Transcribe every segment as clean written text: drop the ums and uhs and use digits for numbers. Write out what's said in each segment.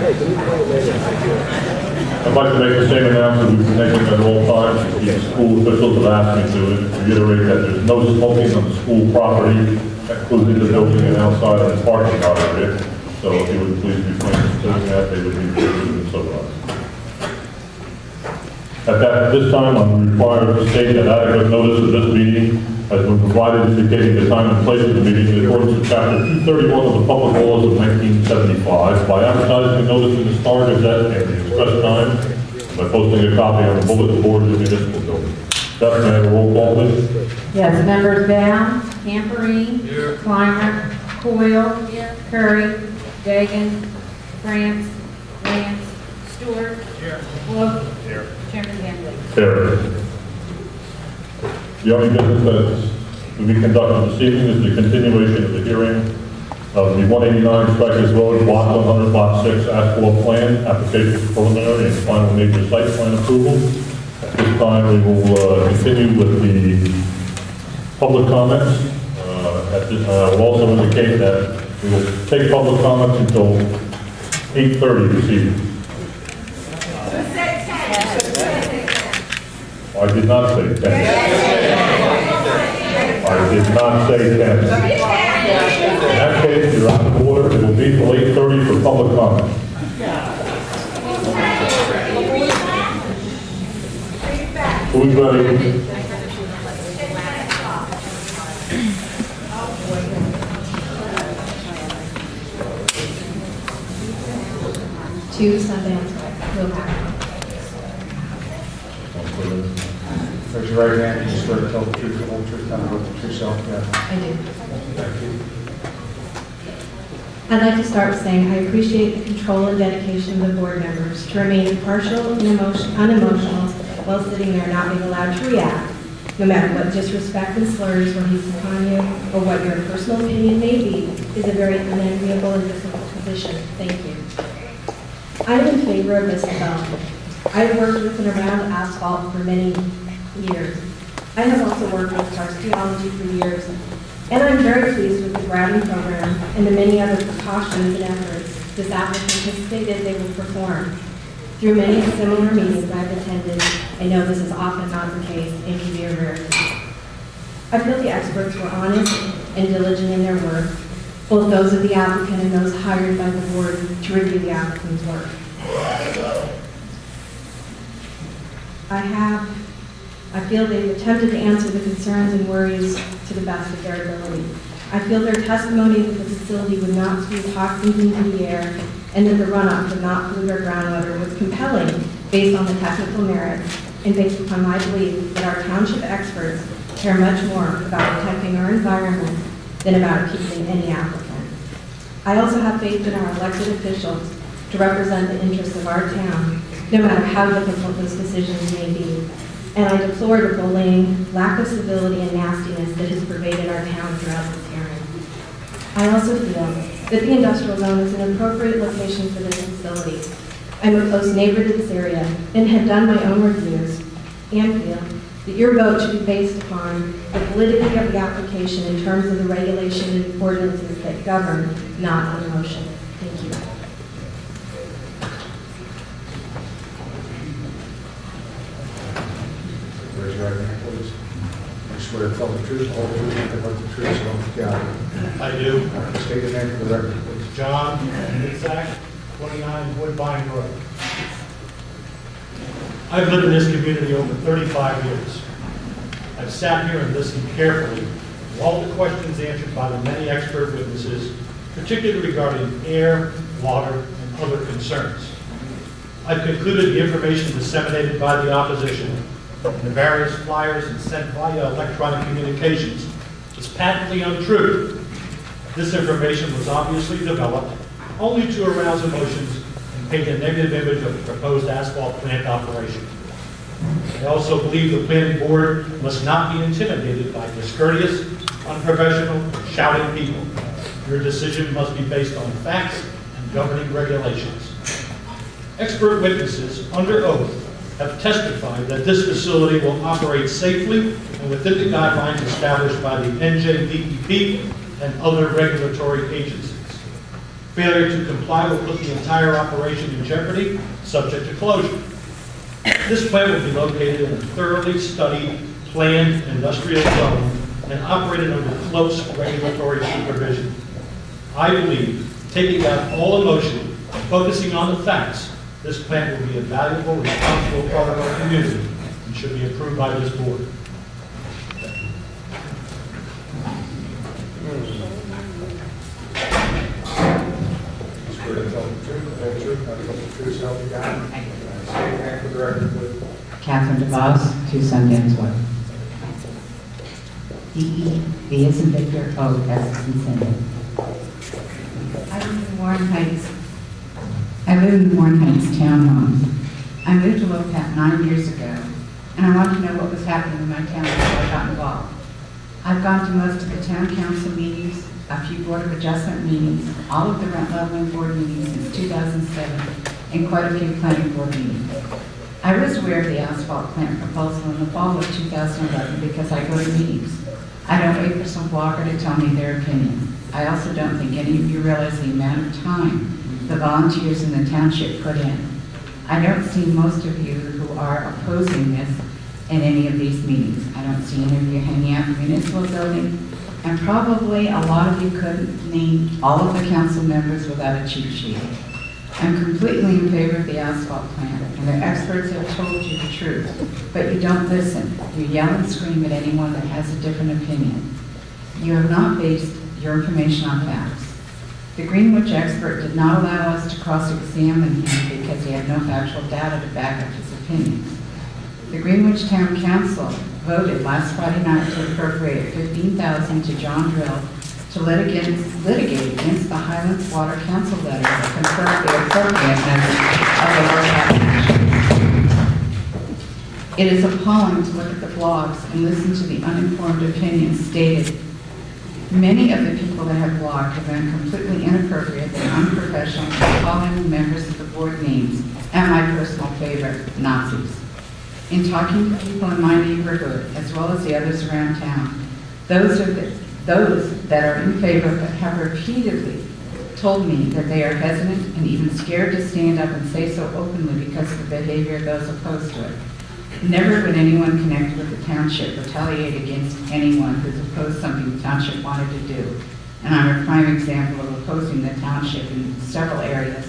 I'd like to make the same announcement we've been making at all times. The school officials have asked me to reiterate that there's no smoking on the school property, including the building and outside of the parking lot area. So if you would please refrain from doing that, they would be doing so. At this time, I'm required to state that adequate notice of this meeting has been provided indicating the time and place of the meeting in accordance with Chapter 231 of the Public Laws of 1975 by advertising a notice in the Star Gazette and the Express Times, by posting a copy on the bulletin board of the municipal building. Beth, may I have a roll call, please? Yes, members Bound, Camperine, Clymer, Coyle, Curry, Dagan, France, Lance, Stewart, Wolf, Chairman Henley. Here. The only business that is to be conducted this evening is the continuation of the hearing of the 189 Strikers Road, Block 100, Lot 6, Asphalt Plan, application for preliminary and final major site plan approval. At this time, we will continue with the public comments. I will also indicate that we will take public comments until 8:30 this evening. I did not say 10. I did not say 10. In that case, you're out of order. It will be till 8:30 for public comment. Who's ready? Two Sundance Lopatcong. Raise your right hand and you swear to tell the truth, the whole truth, and nothing but the truth, self, yeah. I do. Thank you. I'd like to start with saying I appreciate the control and dedication of the board members to remain impartial and unemotional while sitting there not being allowed to react, no matter what disrespect and slurs were heaped upon you or what your personal opinion may be, is a very unenviable and difficult position. Thank you. I am in favor of this development. I've worked with and around asphalt for many years. I have also worked with karst geology for years, and I'm very pleased with the grouting program and the many other precautions and efforts this applicant has stated they will perform. Through many similar meetings I've attended, I know this is often not the case and can be a rarity. I feel the experts were honest and diligent in their work, both those of the applicant and those hired by the board to review the applicant's work. I feel they've attempted to answer the concerns and worries to the best of their ability. I feel their testimony that the facility would not spew toxins into the air and that the runoff would not pollute our groundwater was compelling based on the technical merits and based upon my belief that our township experts care much more about protecting our environment than about appeasing any applicant. I also have faith in our elected officials to represent the interests of our town, no matter how difficult those decisions may be. And I deplore the bullying, lack of civility, and nastiness that has pervaded our town throughout this hearing. I also feel that the industrial zone is an appropriate location for this facility. I'm a close neighbor to this area and have done my own reviews and feel that your vote should be based upon the validity of the application in terms of the regulation and ordinances that govern, not on emotion. Thank you. Raise your right hand, please. I swear to tell the truth, the whole truth, and nothing but the truth, so help you God. I do. State your name for the record, please. John Itzak, 29 Woodbine Road. I've lived in this community over 35 years. I've sat here and listened carefully to all the questions answered by the many expert witnesses, particularly regarding air, water, and other concerns. I've concluded the information disseminated by the opposition in the various flyers and sent via electronic communications is patently untrue. This information was obviously developed only to arouse emotions and paint a negative image of the proposed asphalt plant operation. I also believe the planning board must not be intimidated by discourteous, unprofessional, shouting people. Your decision must be based on facts and governing regulations. Expert witnesses under oath have testified that this facility will operate safely and within the guidelines established by the NJDEP and other regulatory agencies. Failure to comply will put the entire operation in jeopardy, subject to closure. This plant will be located in a thoroughly studied, planned industrial zone and operated under close regulatory supervision. I believe, taking out all emotion and focusing on the facts, this plant will be a valuable, responsible part of our community and should be approved by this board. Swear to tell the truth, the whole truth, nothing but the truth, so help you God. State your name for the record, please. Catherine DeVos, 2 Sundance Way. D-E-V as in Victor, O as in Cindy. I live in Warren Heights. I live in Warren Heights townhome. I moved to Lopat 9 years ago, and I wanted to know what was happening in my town before I got involved. I've gone to most of the town council meetings, a few board of adjustment meetings, all of the rent leveling board meetings since 2007, and quite a few planning board meetings. I was aware of the asphalt plant proposal in the fall of 2011 because I go to meetings. I don't wait for some blogger to tell me their opinion. I also don't think any of you realize the amount of time the volunteers in the township put in. I don't see most of you who are opposing this in any of these meetings. I don't see any of you hanging out in the municipal building, and probably a lot of you couldn't name all of the council members without a cheat sheet. I'm completely in favor of the asphalt plant, and the experts have told you the truth, but you don't listen. You yell and scream at anyone that has a different opinion. You have not based your information on facts. The Greenwich expert did not allow us to cross-examine him because he had no factual data to back up his opinions. The Greenwich Town Council voted last Friday night to appropriate $15,000 to John Drill to litigate against the Highlands Water Council letter that confirmed the appropriateness of the local. It is appalling to look at the blogs and listen to the uninformed opinions stated. Many of the people that have blogged have been completely inappropriate and unprofessional, calling the members of the board names, and my personal favorite, Nazis. In talking to people in my neighborhood, as well as the others around town, those that are in favor of it have repeatedly told me that they are hesitant and even scared to stand up and say so openly because of the behavior of those opposed to it. Never would anyone connected with the township retaliate against anyone who's opposed something the township wanted to do. And I'm a prime example of opposing the township in several areas,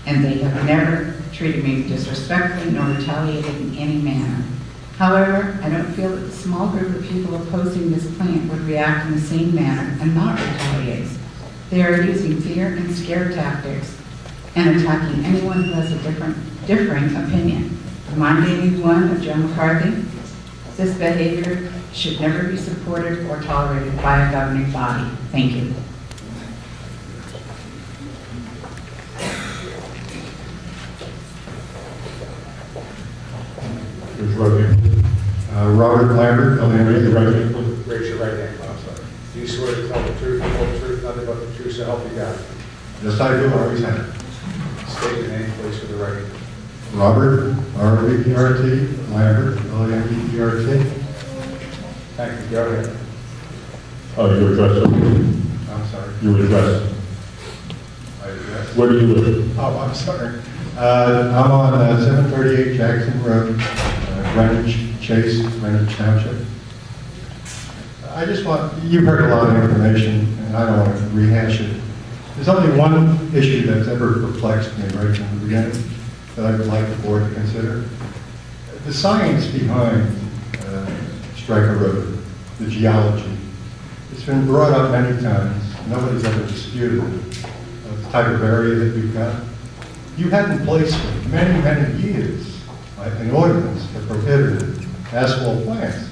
and they have never treated me disrespectfully nor retaliated in any manner. However, I don't feel that the small group of people opposing this plant would react in the same manner and not retaliate. They are using fear and scare tactics and attacking anyone who has a differing opinion. Reminding one of Joe McCarthy, this behavior should never be supported or tolerated by a governing body. Thank you. Raise your right hand. Robert Lambert, Raise your right hand, please. Raise your right hand, I'm sorry. Do you swear to tell the truth, the whole truth, nothing but the truth, so help you God? Yes, I do, always have. State your name, please, for the record. Robert, R-O-B-E-R-T, Lambert, L-A-M-B-E-R-T. Thank you, go ahead. Your address, sir. I'm sorry. Your address. My address? Where do you live? Oh, I'm sorry. I'm on 738 Jackson Road, Greenwich Chase, Greenwich Township. I just want, you've heard a lot of information, and I don't want to rehash it. There's only one issue that's ever perplexed me right from the beginning that I would like the board to consider. The science behind Stryker Road, the geology, it's been brought up many times. Nobody's ever disputed it. The type of area that we've got. You had in place for many, many years an ordinance that prohibited asphalt plants.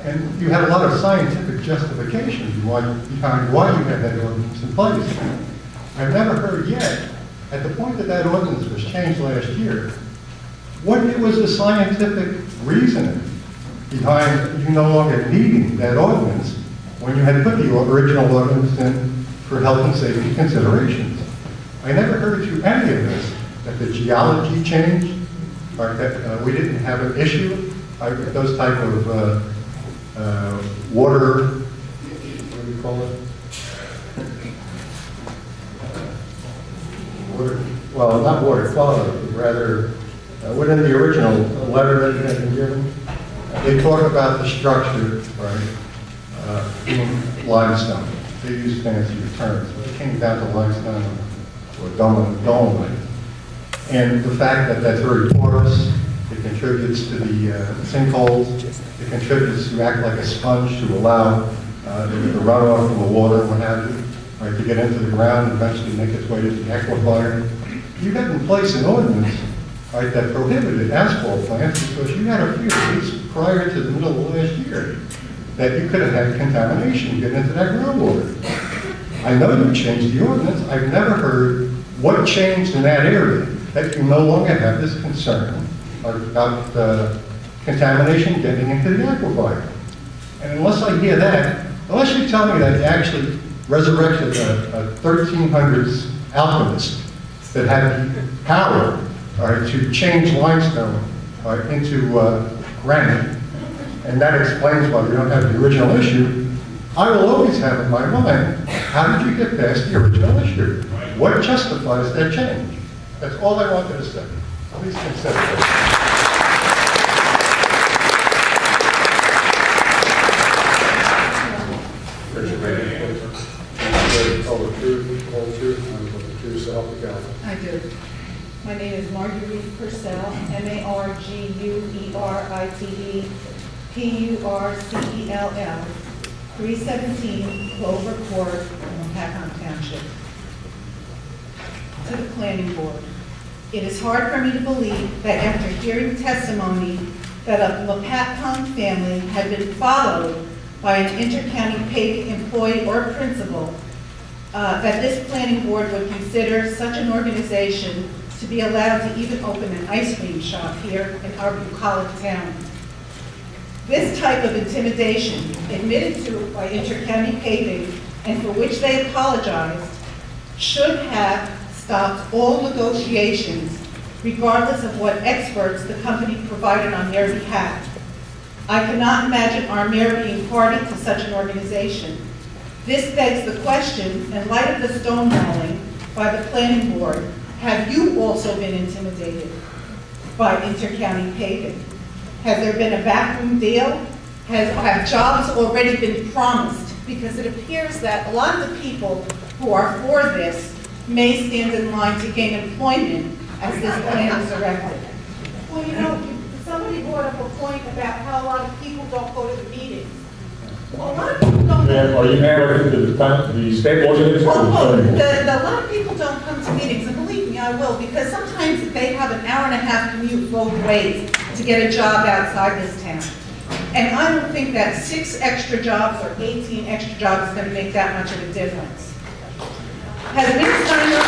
And you had a lot of scientific justification behind why you had that ordinance in place. I've never heard yet, at the point that that ordinance was changed last year, what was the scientific reasoning behind you no longer needing that ordinance when you had put the original ordinance in for health and safety considerations? I never heard through any of this that the geology changed, or that we didn't have an issue, those type of water, what do you call it? well, not water quality, but rather, within the original letter that had been given, they talk about the structure, right, being limestone. They use fancier terms, but it came down to limestone or dolomite. And the fact that that's very porous, it contributes to the sinkholes, it contributes to act like a sponge to allow the runoff from the water and what have you, right, to get into the ground and eventually make its way to the aquifer. You had in place an ordinance, right, that prohibited asphalt plants because you had a fear, at least prior to the middle of last year, that you could have had contamination get into that groundwater. I know you changed the ordinance. I've never heard what changed in that area that you no longer have this concern about contamination getting into the aquifer. And unless I hear that, unless you tell me that you actually resurrected a 1300s alchemist that had the power, all right, to change limestone, all right, into granite, and that explains why we don't have the original issue, I will always have in my mind, how did you get past the original issue? What justifies that change? That's all I wanted to say. Please consider it. Tell the truth, the whole truth, and nothing but the truth, so help you God. I do. My name is Marguerite Purcell, Marguerite, Purcell, 317 Clover Court, Lopatcong Township. To the planning board. It is hard for me to believe that after hearing testimony that a Lopatcong family had been followed by an inter-county paid employee or principal, that this planning board would consider such an organization to be allowed to even open an ice cream shop here in our bucolic town. This type of intimidation, admitted to by inter-county paving and for which they apologized, should have stopped all negotiations, regardless of what experts the company provided on their behalf. I cannot imagine our mayor being party to such an organization. This begs the question, in light of the stonewalling by the planning board, have you also been intimidated by inter-county paving? Has there been a backroom deal? Have jobs already been promised? Because it appears that a lot of the people who are for this may stand in line to gain employment as this plan is erected. Well, you know, somebody brought up a point about how a lot of people don't go to the meetings. Well, a lot of people don't. Ma'am, are you referring to the state ordinance or the zoning board? A lot of people don't come to meetings, and believe me, I will, because sometimes they have an hour and a half commute both ways to get a job outside this town. And I don't think that 6 extra jobs or 18 extra jobs is going to make that much of a difference. Has Mr. Steiner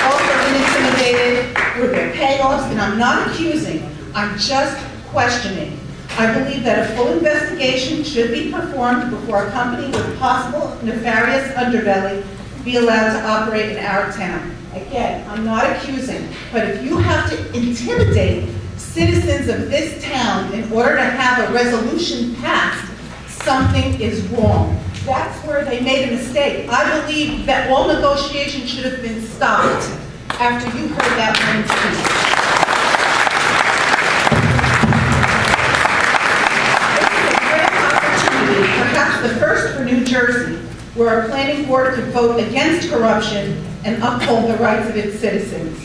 also been intimidated with their payoffs? And I'm not accusing, I'm just questioning. I believe that a full investigation should be performed before a company with possible nefarious underbelly be allowed to operate in our town. Again, I'm not accusing, but if you have to intimidate citizens of this town in order to have a resolution passed, something is wrong. That's where they made a mistake. I believe that all negotiations should have been stopped after you heard that one speak. Perhaps the first for New Jersey, where a planning board could vote against corruption and uphold the rights of its citizens.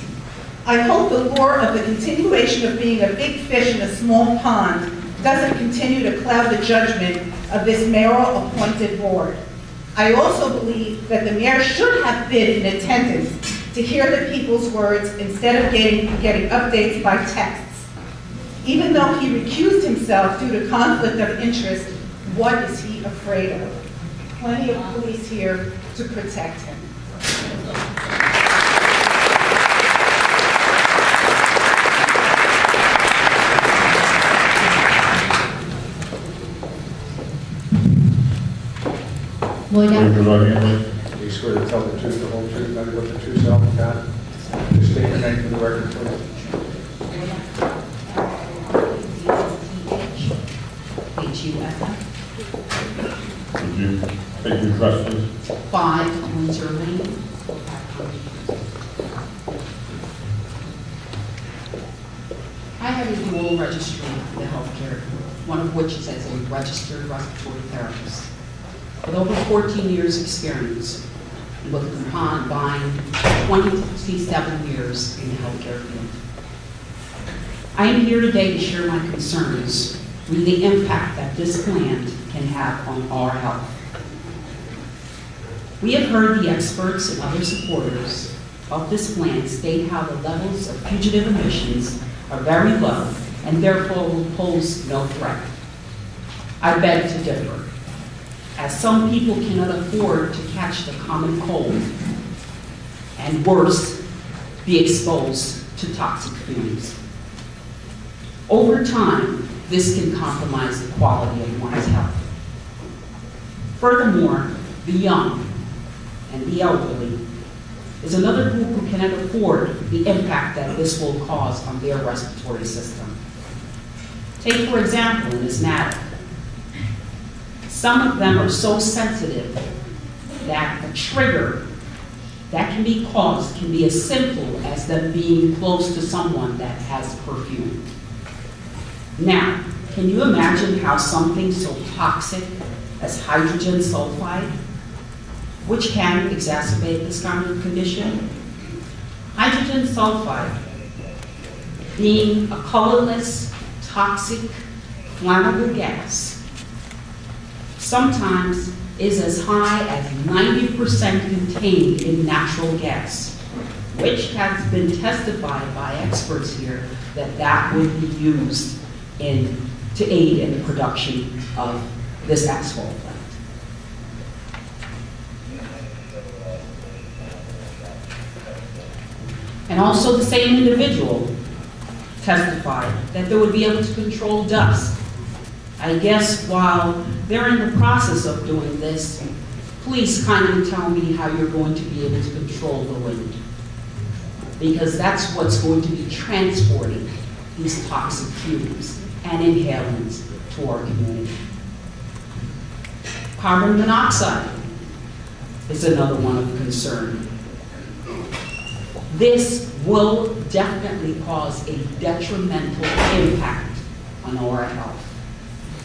I hope the lure of the continuation of being a big fish in a small pond doesn't continue to cloud the judgment of this mayoral appointed board. I also believe that the mayor should have been in attendance to hear the people's words instead of getting updates by texts. Even though he recused himself due to conflict of interest, what is he afraid of? Plenty of police here to protect him. Raise your right hand, please. Do you swear to tell the truth, the whole truth, nothing but the truth, so help you God? Just state your name for the record, please. H-U-S-S, Would you take your address, please? 5 Windsor Lane. have a dual registry for the healthcare, one of which is as a registered respiratory therapist, with over 14 years' experience, and with a combined 27 years in the healthcare field. I am here today to share my concerns with the impact that this plant can have on our health. We have heard the experts and other supporters of this plant state how the levels of fugitive emissions are very low and therefore will pose no threat. I beg to differ, as some people cannot afford to catch the common cold and worse, be exposed to toxic fumes. Over time, this can compromise the quality of one's health. Furthermore, the young and the elderly is another group who cannot afford the impact that this will cause on their respiratory system. Take, for example, an asthmatic. Some of them are so sensitive that a trigger that can be caused can be as simple as them being close to someone that has perfume. Now, can you imagine how something so toxic as hydrogen sulfide, which can exacerbate this kind of condition? Hydrogen sulfide, being a colorless, toxic, flammable gas, sometimes is as high as 90% contained in natural gas, which has been testified by experts here that would be used to aid in the production of this asphalt plant. And also the same individual testified that they would be able to control dust. I guess while they're in the process of doing this, please kindly tell me how you're going to be able to control the wind. Because that's what's going to be transporting these toxic fumes and inhalants to our community. Carbon monoxide is another one of concern. This will definitely cause a detrimental impact on our health.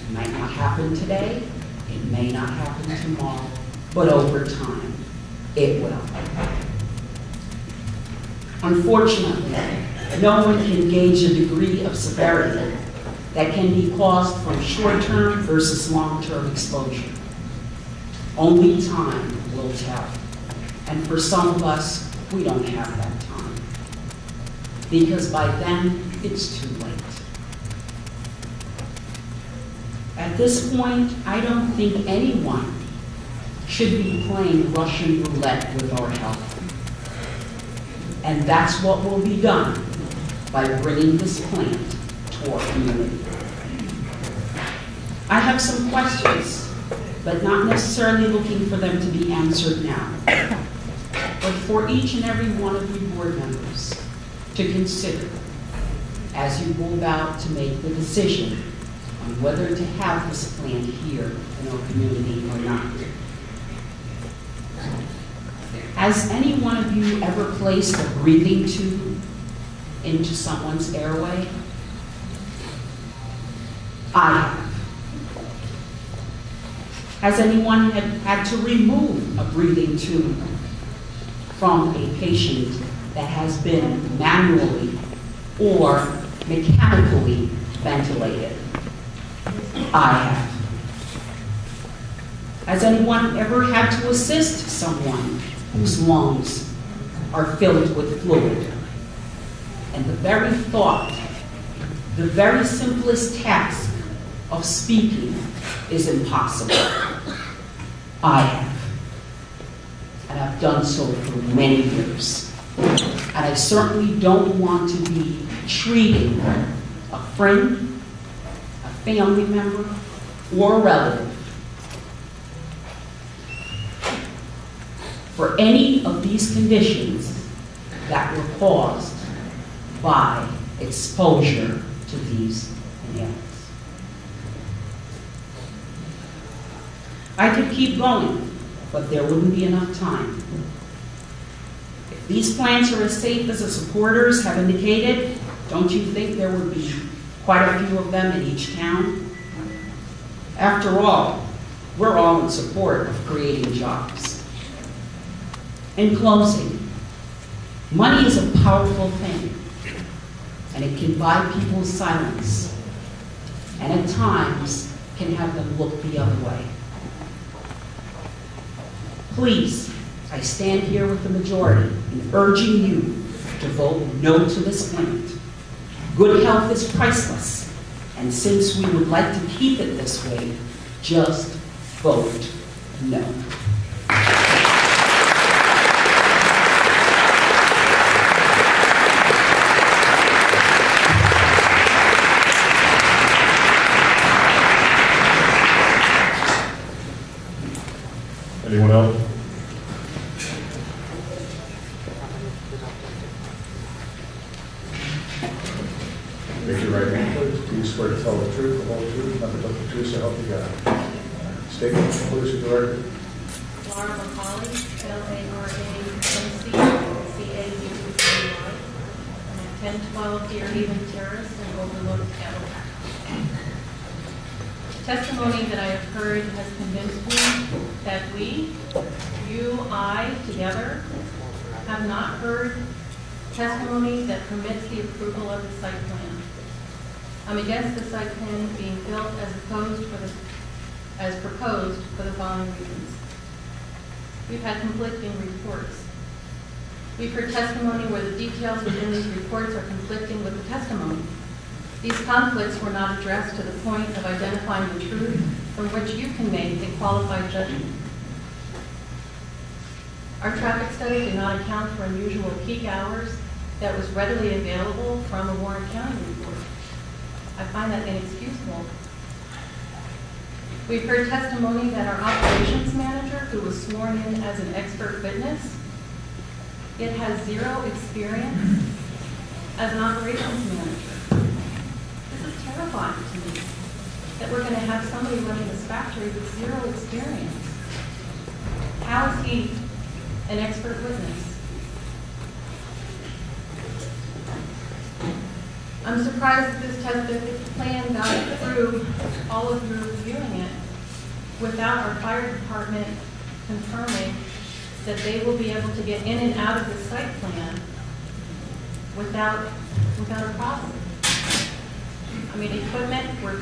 It might not happen today, it may not happen tomorrow, but over time, it will. Unfortunately, no one can gauge a degree of severity that can be caused from short-term versus long-term exposure. Only time will tell. And for some of us, we don't have that time. Because by then, it's too late. At this point, I don't think anyone should be playing Russian roulette with our health. And that's what will be done by bringing this plant to our community. I have some questions, but not necessarily looking for them to be answered now. But for each and every one of you board members to consider as you go about to make the decision on whether to have this plant here in our community or not. Has any one of you ever placed a breathing tube into someone's airway? I have. Has anyone had to remove a breathing tube from a patient that has been manually or mechanically ventilated? I have. Has anyone ever had to assist someone whose lungs are filled with fluid? And the very thought, the very simplest task of speaking is impossible. I have. And I've done so for many years. And I certainly don't want to be treating a friend, a family member, or a relative for any of these conditions that were caused by exposure to these inhalants. I could keep going, but there wouldn't be enough time. If these plants are as safe as the supporters have indicated, Don't you think there would be quite a few of them in each town? After all, we're all in support of creating jobs. In closing, money is a powerful thing, and it can buy people's silence, and at times can have them look the other way. Please, I stand here with the majority in urging you to vote no to this plant. Good health is priceless, and since we would like to keep it this way, just vote no. Anyone else? Raise your right hand, please. Do you swear to tell the truth, the whole truth, nothing but the truth, so help you God? Statement, please, for the record. Laura McCauley, L-A-R-A-M-C-C-A-U-C-Y. I'm at 1012 Deerhaven Terrace in Overlook, Lopatcong. Testimony that I have heard has convinced me that we, you, I, together, have not heard testimony that permits the approval of the site plan. I'm against the site plan being built as proposed for the following reasons. We've had conflicting reports. We've heard testimony where the details within these reports are conflicting with the testimony. These conflicts were not addressed to the point of identifying the truth from which you can make a qualified judgment. Our traffic study did not account for unusual peak hours that was readily available from a Warren County report. I find that inexcusable. We've heard testimony that our operations manager, who was sworn in as an expert witness, yet has zero experience as an operations manager. This is terrifying to me, that we're going to have somebody running this factory with zero experience. How is he an expert witness? I'm surprised that this plan got through all of you reviewing it without our fire department confirming that they will be able to get in and out of the site plan without a problem. I mean, equipment, we're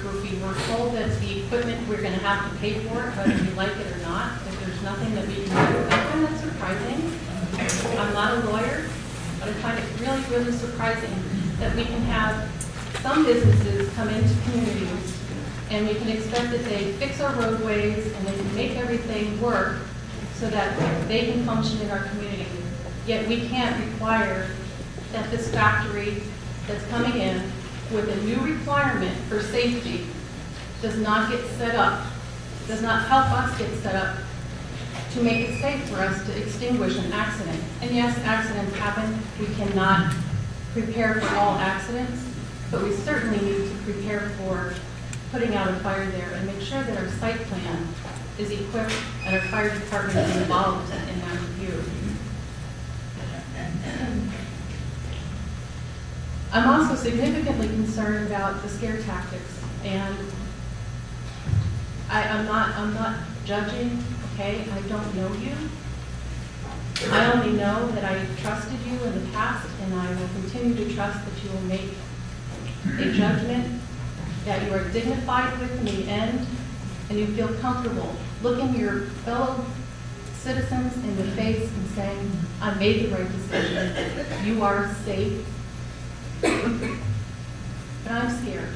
told that the equipment, we're going to have to pay for it, whether we like it or not, if there's nothing that we can do. I find that surprising. I'm not a lawyer, but I find it really, really surprising that we can have some businesses come into communities and we can expect that they fix our roadways and they can make everything work so that they can function in our community. Yet we can't require that this factory that's coming in with a new requirement for safety does not get set up, does not help us get set up to make it safe for us to extinguish an accident. And yes, accidents happen. We cannot prepare for all accidents, but we certainly need to prepare for putting out a fire there and make sure that our site plan is equipped and our fire department is involved in that review. I'm also significantly concerned about the scare tactics, and I'm not judging, okay? I don't know you. I only know that I trusted you in the past, and I will continue to trust that you will make a judgment, that you are dignified with in the end, and you feel comfortable looking your fellow citizens in the face and saying, I made the right decision. You are safe. But I'm scared.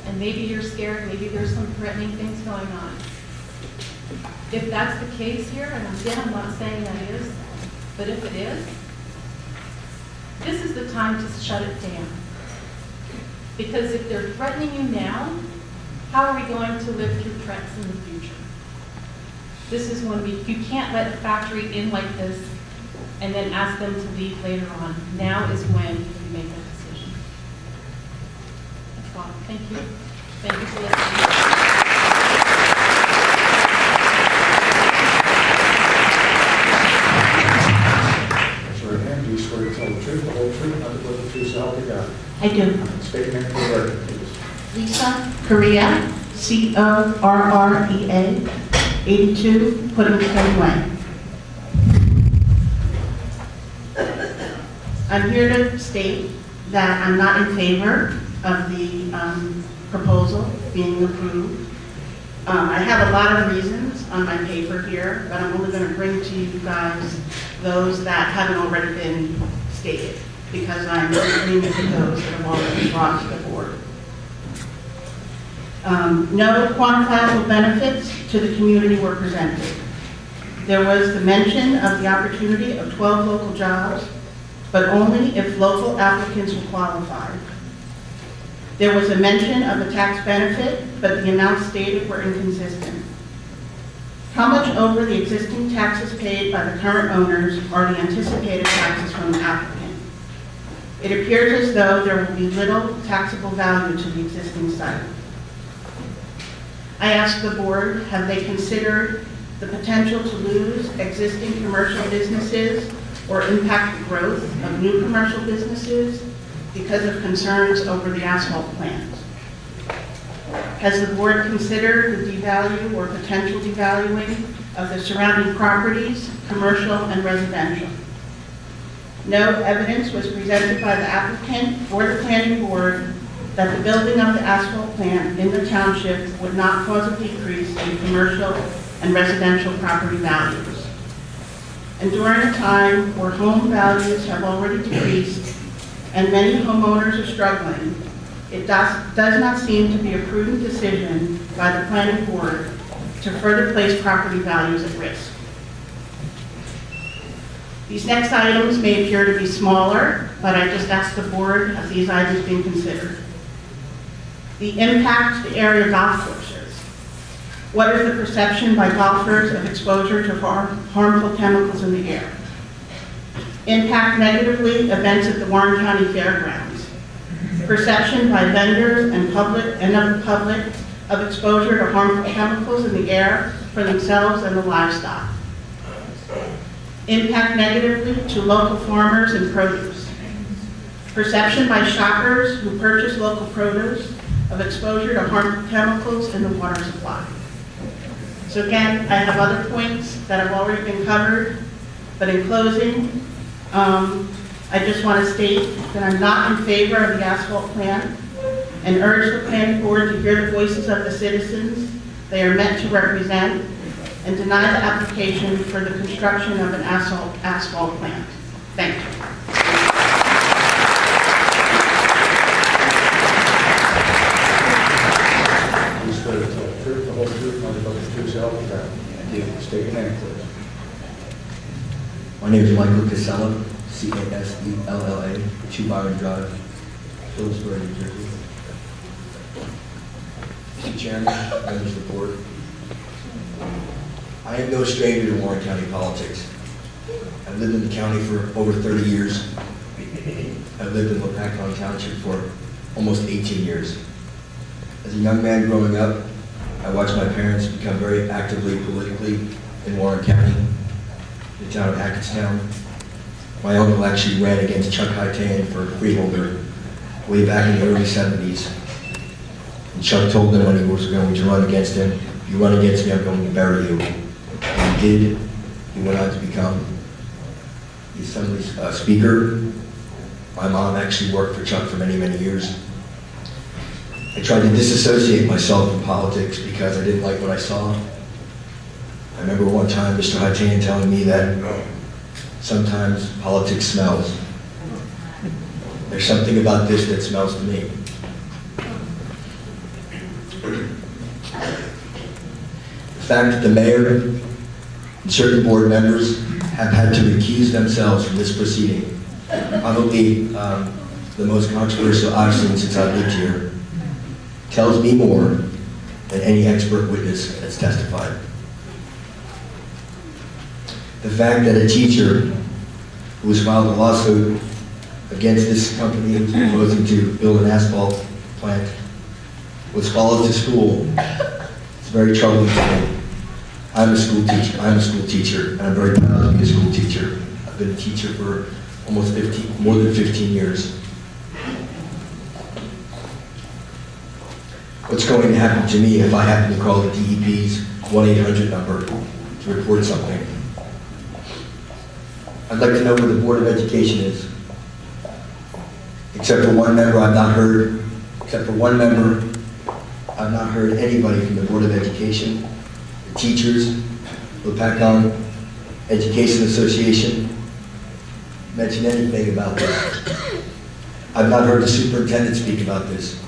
And maybe you're scared, maybe there's some threatening things going on. If that's the case here, and again, I'm not saying that is, but if it is, this is the time to shut it down. Because if they're threatening you now, how are we going to live through threats in the future? This is when you can't let a factory in like this and then ask them to leave later on. Now is when you make that decision. That's all. Thank you. Thank you for listening. Raise your right hand. name. Do you swear to tell the truth, the whole truth, nothing but the truth, so help you God? I do. State your name for the record, please. Lisa Correa, Correa, 82 Puddington Way. I'm here to state that I'm not in favor of the proposal being approved. I have a lot of reasons on my paper here, but I'm only going to bring to you guys those that haven't already been stated, because I'm in agreement with those that have already been brought to the board. No quantifiable benefits to the community were presented. There was the mention of the opportunity of 12 local jobs, but only if local applicants were qualified. There was a mention of a tax benefit, but the amounts stated were inconsistent. How much over the existing taxes paid by the current owners are the anticipated taxes from the applicant? It appears as though there will be little taxable value to the existing site. I asked the board, have they considered the potential to lose existing commercial businesses or impact the growth of new commercial businesses because of concerns over the asphalt plant? Has the board considered the devalue or potential devaluing of the surrounding properties, commercial and residential? No evidence was presented by the applicant or the planning board that the building of the asphalt plant in the township would not cause a decrease in commercial and residential property values. And during a time where home values have already decreased and many homeowners are struggling, it does not seem to be a prudent decision by the planning board to further place property values at risk. These next items may appear to be smaller, but I just asked the board, have these items been considered? The impact to the area golf courses. What is the perception by golfers of exposure to harmful chemicals in the air? Impact negatively events at the Warren County Fairgrounds. Perception by vendors and of the public of exposure to harmful chemicals in the air for themselves and the livestock. Impact negatively to local farmers and produce. Perception by shoppers who purchase local produce of exposure to harmful chemicals in the water supply. So again, I have other points that have already been covered, but in closing, I just want to state that I'm not in favor of the asphalt plant and urge the planning board to hear the voices of the citizens they are meant to represent and deny the application for the construction of an asphalt plant. Thank you. You swear to tell the truth, the whole truth, nothing but the truth, so help you God? I do. State your name, please. My name is Michael Casella, Casella, 2 Byron Drive, Phillipsburg, New Jersey. Mr. Chairman, members of the board, I am no stranger to Warren County politics. I've lived in the county for over 30 years. I've lived in Lopatcong Township for almost 18 years. As a young man growing up, I watched my parents become very actively politically in Warren County, the town of Hackettstown. My uncle actually ran against Chuck Hytan for freeholder way back in the early 70s. And Chuck told him when he was going to run against him, if you run against me, I'm going to bury you. And he did. He went on to become the Assembly Speaker. My mom actually worked for Chuck for many, many years. I tried to disassociate myself from politics because I didn't like what I saw. I remember one time Mr. Hytan telling me that sometimes politics smells. There's something about this that smells to me. The fact that the mayor and certain board members have had to recuse themselves from this proceeding, probably the most controversial I've seen since I've lived here, tells me more than any expert witness that's testified. The fact that a teacher who has filed a lawsuit against this company who's proposing to build an asphalt plant was followed to school, it's very troubling to me. I'm a school teacher, and I'm very proud to be a school teacher. I've been a teacher for more than 15 years. What's going to happen to me if I happen to call the DEP's 1-800 number to report something? I'd like to know where the Board of Education is. Except for one member, I've not heard anybody from the Board of Education, the teachers, Lopatcong Education Association mention anything about this. I've not heard the superintendent speak about this.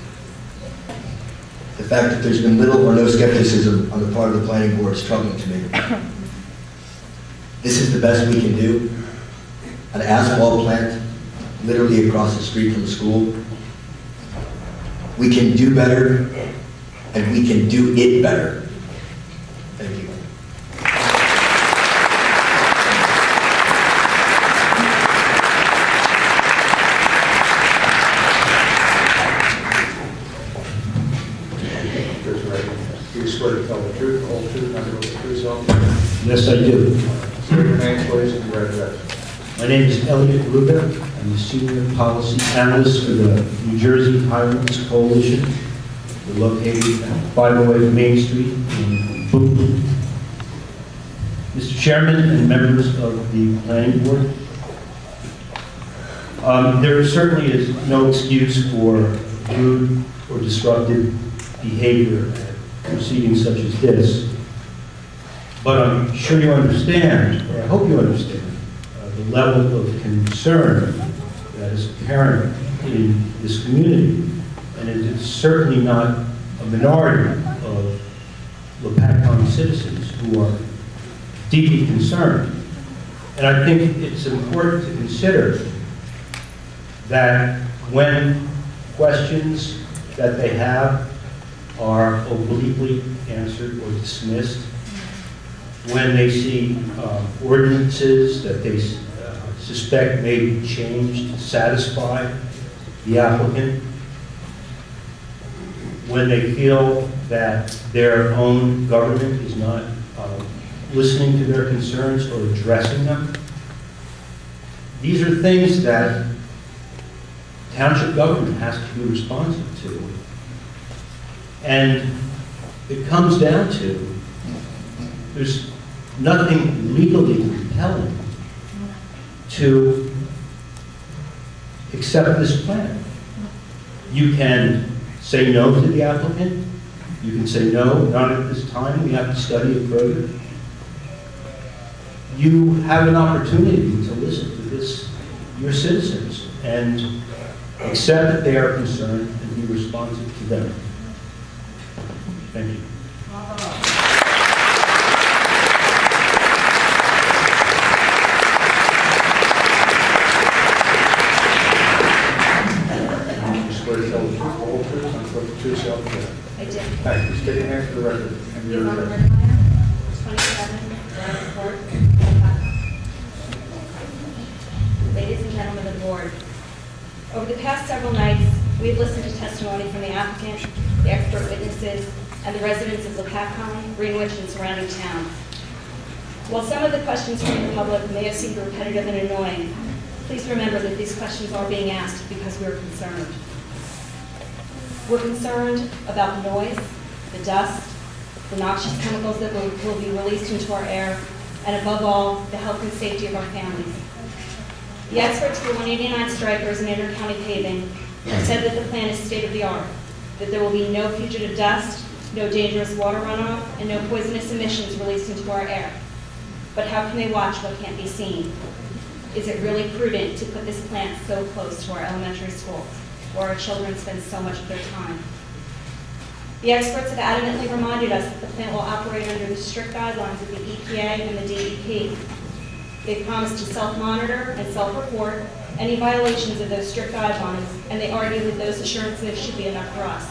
The fact that there's been little or no skepticism on the part of the planning board is troubling to me. This is the best we can do. An asphalt plant, literally across the street from the school. We can do better, and we can do it better. Thank you. Do you swear to tell the truth, the whole truth, nothing but the truth, so help you Yes, I do. God? State your name, please, and your address. My name is Elliot Ruber. I'm the Senior Policy Analyst for the New Jersey Highlands Coalition. We're located at 508 Main Street in Brooklyn. Mr. Chairman and members of the Planning Board, there certainly is no excuse for rude or disruptive behavior at proceedings such as this. But I'm sure you understand, or I hope you understand, the level of concern that is apparent in this community. And it is certainly not a minority of Lopatcong citizens who are deeply concerned. And I think it's important to consider that when questions that they have are obliquely answered or dismissed, when they see ordinances that they suspect may be changed to satisfy the applicant, when they feel that their own government is not listening to their concerns or addressing them, these are things that township government has to be responsive to. And it comes down to, there's nothing legally compelling to accept this plan. You can say no to the applicant. You can say no, not at this time, we have to study it further. You have an opportunity to listen to your citizens, and accept that they are concerned and be responsive to them. Thank you. You swear to tell the truth, the whole truth, nothing but the truth, so help you God? I did. Thank you. State your name for the record and your Yvonne address. Redmeyer, 27 Brown Court. Ladies and gentlemen of the board, over the past several nights, we have listened to testimony from the applicant, the expert witnesses, and the residents of Lopatcong, Greenwich, and surrounding towns. While some of the questions from the public may have seemed repetitive and annoying, please remember that these questions are being asked because we are concerned. We're concerned about the noise, the dust, the noxious chemicals that will be released into our air, and above all, the health and safety of our families. The experts for 189 strikers and inter-county paving have said that the plan is state-of-the-art, that there will be no fugitive dust, no dangerous water runoff, and no poisonous emissions released into our air. But how can they watch what can't be seen? Is it really prudent to put this plant so close to our elementary schools, where our children spend so much of their time? The experts have adamantly reminded us that the plant will operate under the strict guidelines of the EPA and the DEP. They promised to self-monitor and self-report any violations of those strict guidelines, and they argue that those assurances should be enough for us.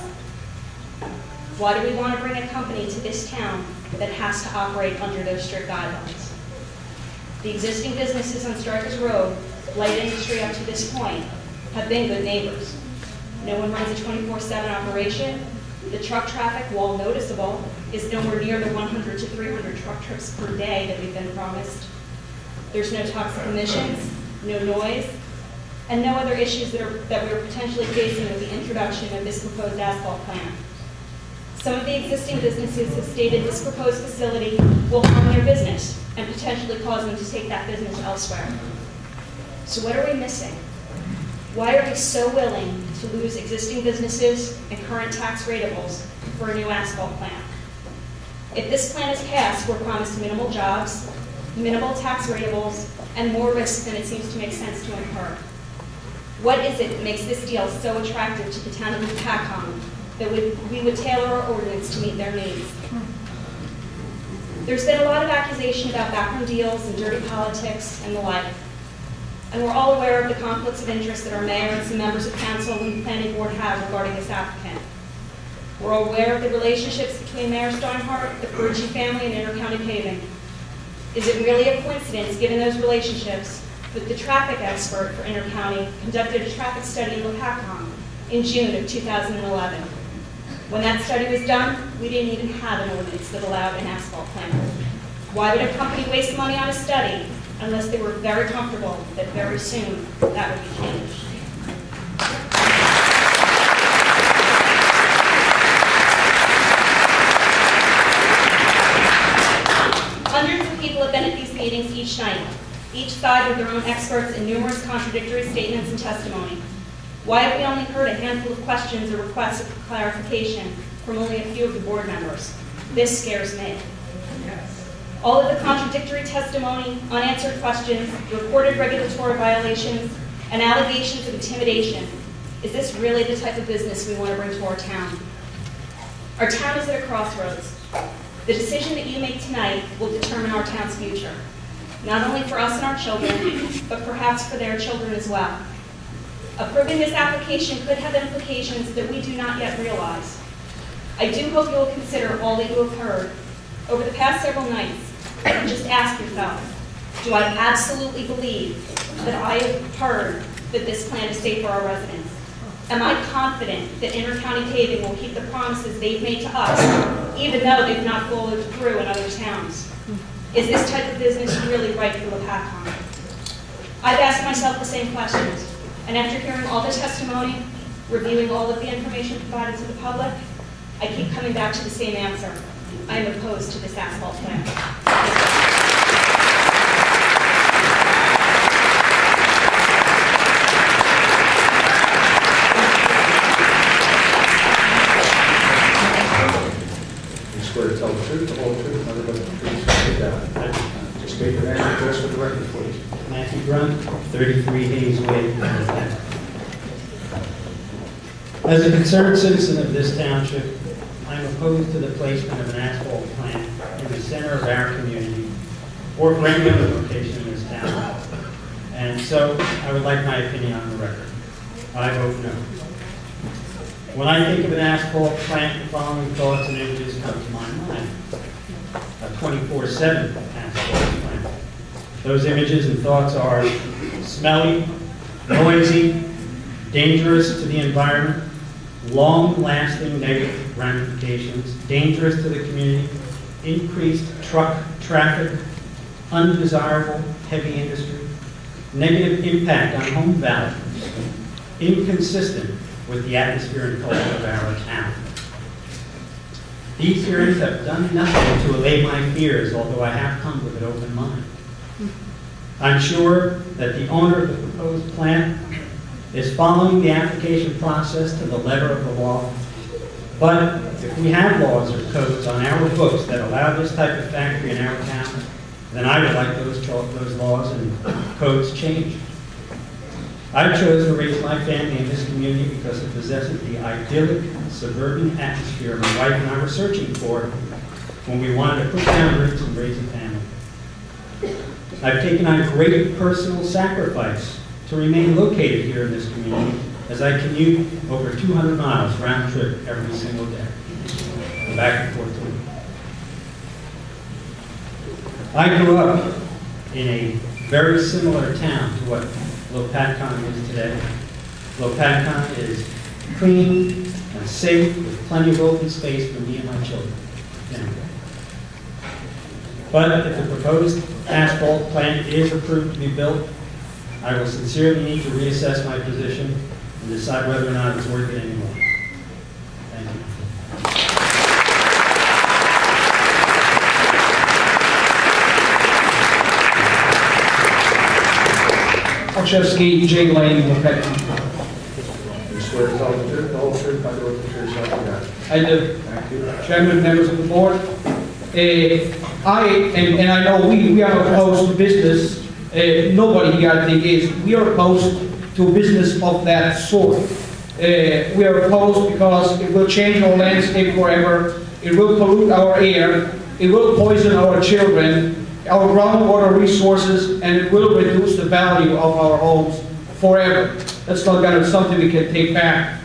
Why do we want to bring a company to this town that has to operate under those strict guidelines? The existing businesses on Strikers Road, light industry up to this point, have been good neighbors. No one runs a 24/7 operation. The truck traffic, while noticeable, is nowhere near the 100 to 300 truck trips per day that we've been promised. There's no toxic emissions, no noise, and no other issues that we are potentially facing with the introduction of this proposed asphalt plant. Some of the existing businesses have stated this proposed facility will harm their business and potentially cause them to take that business elsewhere. So what are we missing? Why are we so willing to lose existing businesses and current tax ratables for a new asphalt plant? If this plan is passed, we're promised minimal jobs, minimal tax ratables, and more risk than it seems to make sense to incur. What is it that makes this deal so attractive to the town of Lopatcong that we would tailor our ordinance to meet their needs? There's been a lot of accusation about backroom deals and dirty politics and the like. And we're all aware of the conflicts of interest that our mayor and some members of council and the planning board have regarding this applicant. We're aware of the relationships between Mayor Steinhardt, the Peruggi family, and Inter-County Paving. Is it really a coincidence, given those relationships, that the traffic expert for Inter-County conducted a traffic study in Lopatcong in June of 2011? When that study was done, we didn't even have an ordinance that allowed an asphalt plant. Why would a company waste money on a study unless they were very comfortable that very soon that would be changed? Hundreds of people have been at these meetings each night, each side with their own experts and numerous contradictory statements and testimony. Why have we only heard a handful of questions or requests for clarification from only a few of the board members? This scares me. All of the contradictory testimony, unanswered questions, reported regulatory violations, and allegations of intimidation. Is this really the type of business we want to bring to our town? Our town is at a crossroads. The decision that you make tonight will determine our town's future, not only for us and our children, but perhaps for their children as well. Approving this application could have implications that we do not yet realize. I do hope you will consider all that you have heard over the past several nights and just ask yourself, do I absolutely believe that I have heard that this plan is safe for our residents? Am I confident that Inter-County Paving will keep the promises they've made to us, even though they've not followed through in other towns? Is this type of business really right for Lopatcong? I've asked myself the same questions, and after hearing all the testimony, reviewing all of the information provided to the public, I keep coming back to the same answer. I am opposed to this asphalt plan. You swear to tell the truth, the whole truth, nothing but the truth, so help you God. Just state your name and address for the record, please. Matthew Grunt, 33 Hayes Way. As a concerned citizen of this township, I'm opposed to the placement of an asphalt plant in the center of our community or for any other location in this town. And so I would like my opinion on the record. I vote no. When I think of an asphalt plant, the following thoughts and images come to my mind. A 24/7 asphalt plant. Those images and thoughts are smelly, noisy, dangerous to the environment, long-lasting negative ramifications, dangerous to the community, increased truck traffic, undesirable heavy industry, negative impact on home values, inconsistent with the atmosphere and culture of our town. These hearings have done nothing to allay my fears, although I have come with an open mind. I'm sure that the owner of the proposed plant is following the application process to the letter of the law. But if we have laws or codes on our books that allow this type of factory in our town, then I would like those laws and codes changed. I chose to raise my family in this community because it possesses the idyllic suburban atmosphere my wife and I were searching for when we wanted to put down roots and raise a family. I've taken on great personal sacrifice to remain located here in this community as I commute over 200 miles round trip every single day, back and forth to work. I grew up in a very similar town to what Lopatcong is today. Lopatcong is clean and safe with plenty of open space for me and my children. But if the proposed asphalt plant is approved to be built, I will sincerely need to reassess my position and decide whether or not it's worth it anymore. Thank you. Olszewski, J. Lane, Lopatcong. Do you swear to tell the truth, the whole truth, nothing but the truth, so help you God? I do. Thank you. Chairman, members of the board, I know we are opposed to business. Nobody here, I think, is. We are opposed to business of that sort. We are opposed because it will change our landscape forever. It will pollute our air. It will poison our children, our groundwater resources, and it will reduce the value of our homes forever. That's not going to be something we can take back.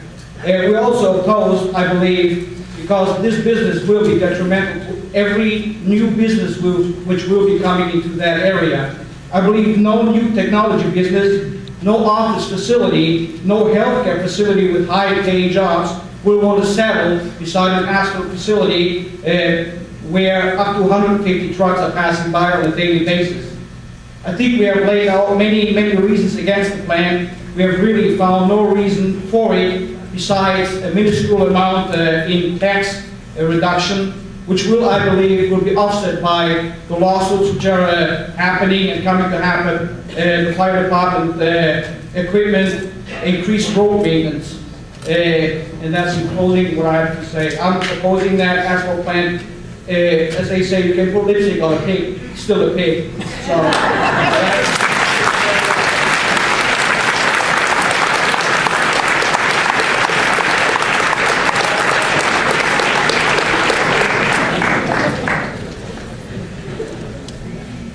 We also oppose, I believe, because this business will be detrimental to every new business which will be coming into that area. I believe no new technology business, no office facility, no healthcare facility with high-paying jobs will want to settle beside an asphalt facility where up to 150 trucks are passing by on a daily basis. I think we have laid out many reasons against the plan. We have really found no reason for it besides a minuscule amount in tax reduction, which will, I believe, will be offset by the lawsuits which are happening and coming to happen, the fire department equipment, increased road maintenance. And that's in closing what I have to say. I'm proposing that asphalt plant, as they say, you can put lipstick on a pig, it's still a pig. So.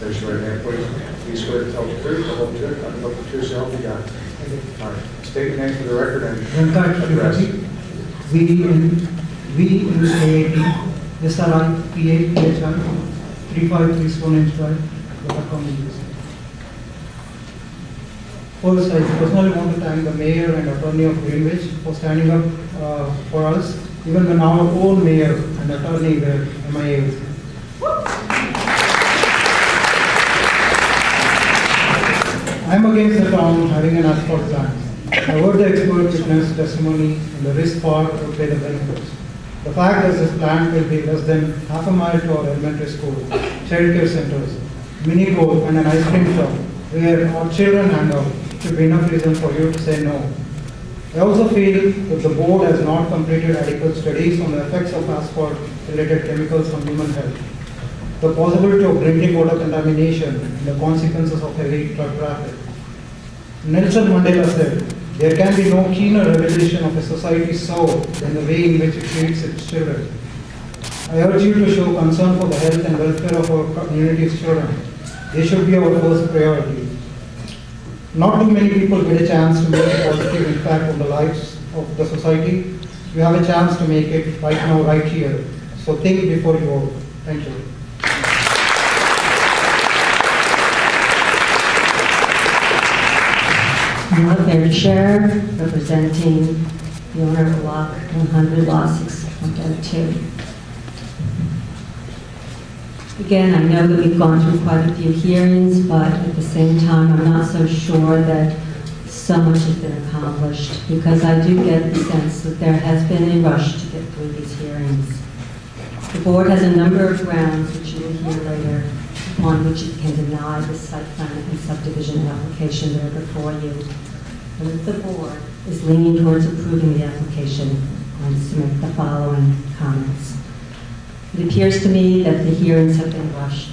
Raise your right hand, please. Do you swear to tell the truth, the whole truth, nothing but the truth, so help you God? All right. State your name for the record and address. We in the AAT, SRI, PHR, 3531 Lopatcong. First, I personally want to thank the mayor and attorney of Greenwich for standing up for us, even when our own mayor and attorney were MIAs. I am against the town having an asphalt plant. I heard the expert witness testimony and the risk part outweigh the benefits. The fact that this plant will be less than half a mile to our elementary school, childcare centers, mini golf and an ice cream shop where our children hang out should be enough reason for you to say no. I also feel that the board has not completed adequate studies on the effects of asphalt related chemicals on human health, the possibility of drinking water contamination and the consequences of heavy truck traffic. Nelson Mandela said, there can be no keener revelation of a society's soul than the way in which it treats its children. I urge you to show concern for the health and welfare of our community's children. They should be our first priority. Not too many people get a chance to make a positive impact on the lives of the society. You have a chance to make it right now, right here. So think before you vote. Thank you. Fair Chair, representing the owner of Block 100, Lot 6.02. Again, I know that we've gone through quite a few hearings, but at the same time, I'm not so sure that so much has been accomplished, because I do get the sense that there has been a rush to get through these hearings. The board has a number of grounds, which you will hear later, on which it can deny the site plan and subdivision application that are before you. And if the board is leaning towards approving the application, I submit the following comments. It appears to me that the hearings have been rushed.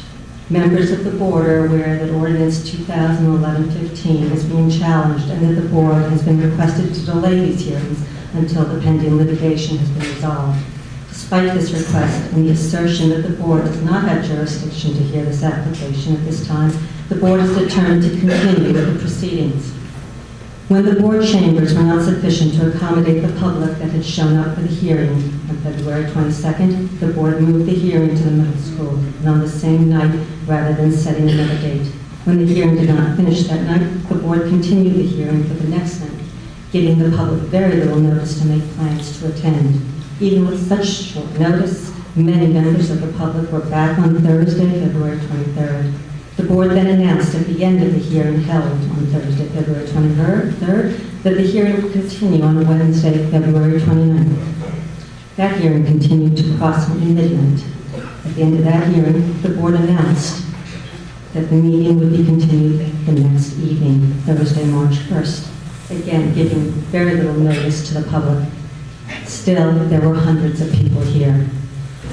Members of the board are aware that Ordinance 2011-15 is being challenged and that the board has been requested to delay these hearings until the pending litigation has been resolved. Despite this request and the assertion that the board does not have jurisdiction to hear this application at this time, the board is determined to continue with the proceedings. When the board chambers were not sufficient to accommodate the public that had shown up for the hearing on February 22nd, the board moved the hearing to the middle school, and on the same night rather than setting another date. When the hearing did not finish that night, the board continued the hearing for the next night, giving the public very little notice to make plans to attend. Even with such short notice, many members of the public were back on Thursday, February 23rd. The board then announced at the end of the hearing held on Thursday, February 23rd, that the hearing would continue on Wednesday, February 29th. That hearing continued to approximately midnight. At the end of that hearing, the board announced that the meeting would be continued the next evening, Thursday, March 1st, again giving very little notice to the public. Still, there were hundreds of people here.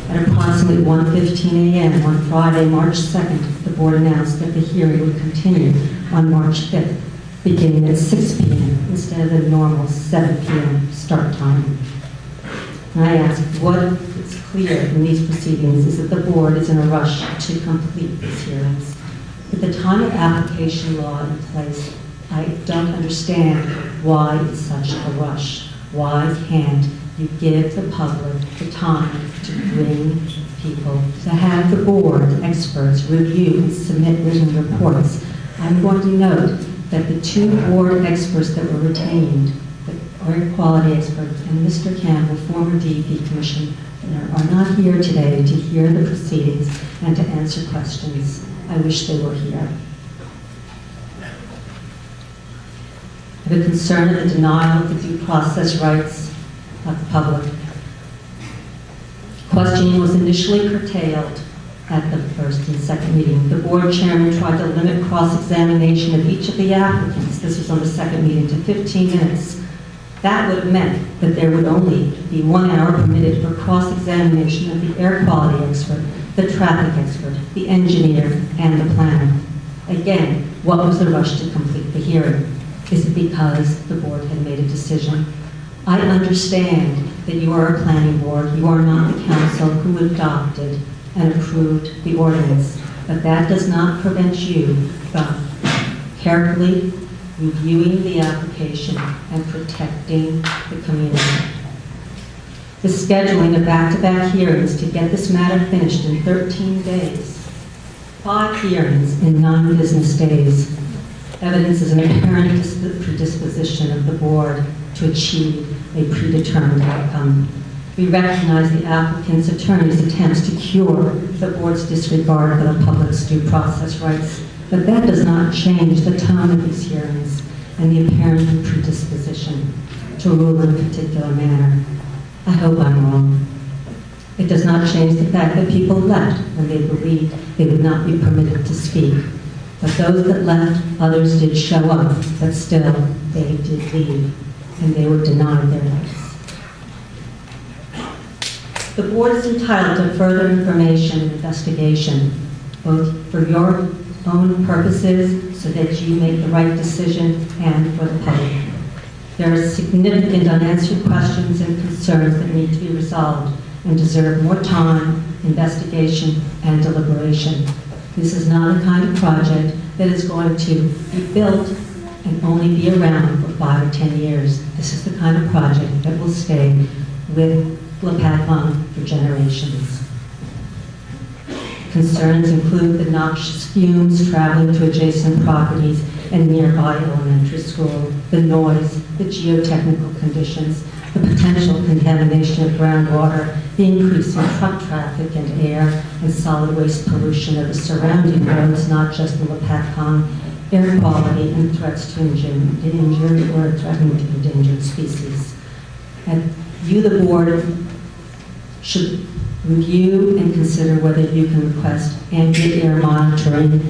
At approximately 1:15 a.m. on Friday, March 2nd, the board announced that the hearing would continue on March 5th, beginning at 6 p.m. instead of the normal 7 p.m. start time. And I ask, what is clear in these proceedings is that the board is in a rush to complete these hearings. With the time of application law in place, I don't understand why it's such a rush. Why can't you give the public the time to bring people, to have the board experts review and submit written reports? I'm going to note that the two board experts that were retained, the air quality experts and Mr. Campbell, former DEP commissioner, are not here today to hear the proceedings and to answer questions. I wish they were here. I have a concern of the denial of the due process rights of the public. Questioning was initially curtailed at the first and second meeting. The board chairman tried to limit cross-examination of each of the applicants. This was on the second meeting to 15 minutes. That would have meant that there would only be 1 hour permitted for cross-examination of the air quality expert, the traffic expert, the engineer, and the planner. Again, what was the rush to complete the hearing? Is it because the board had made a decision? I understand that you are a planning board. You are not the council who adopted and approved the ordinance, but that does not prevent you from carefully reviewing the application and protecting the community. The scheduling of back-to-back hearings to get this matter finished in 13 days, 5 hearings in 9 business days, evidences an apparent predisposition of the board to achieve a predetermined outcome. We recognize the applicant's attorney's attempts to cure the board's disregard for the public's due process rights, but that does not change the tone of these hearings and the apparent predisposition to rule in a particular manner. I hope I'm wrong. It does not change the fact that people left when they believed they would not be permitted to speak. But those that left, others did show up, but still, they did leave, and they were denied their rights. The board is entitled to further information and investigation, both for your own purposes, so that you make the right decision, and for the public. There are significant unanswered questions and concerns that need to be resolved and deserve more time, investigation, and deliberation. This is not the kind of project that is going to be built and only be around for 5 or 10 years. This is the kind of project that will stay with Lopatcong for generations. Concerns include the noxious fumes traveling to adjacent properties and nearby elementary school, the noise, the geotechnical conditions, the potential contamination of groundwater, the increase in truck traffic and air and solid waste pollution of the surrounding roads, not just the Lopatcong, air quality and threats to injured or threatening to endangered species. And you, the board, should review and consider whether you can request ambient air monitoring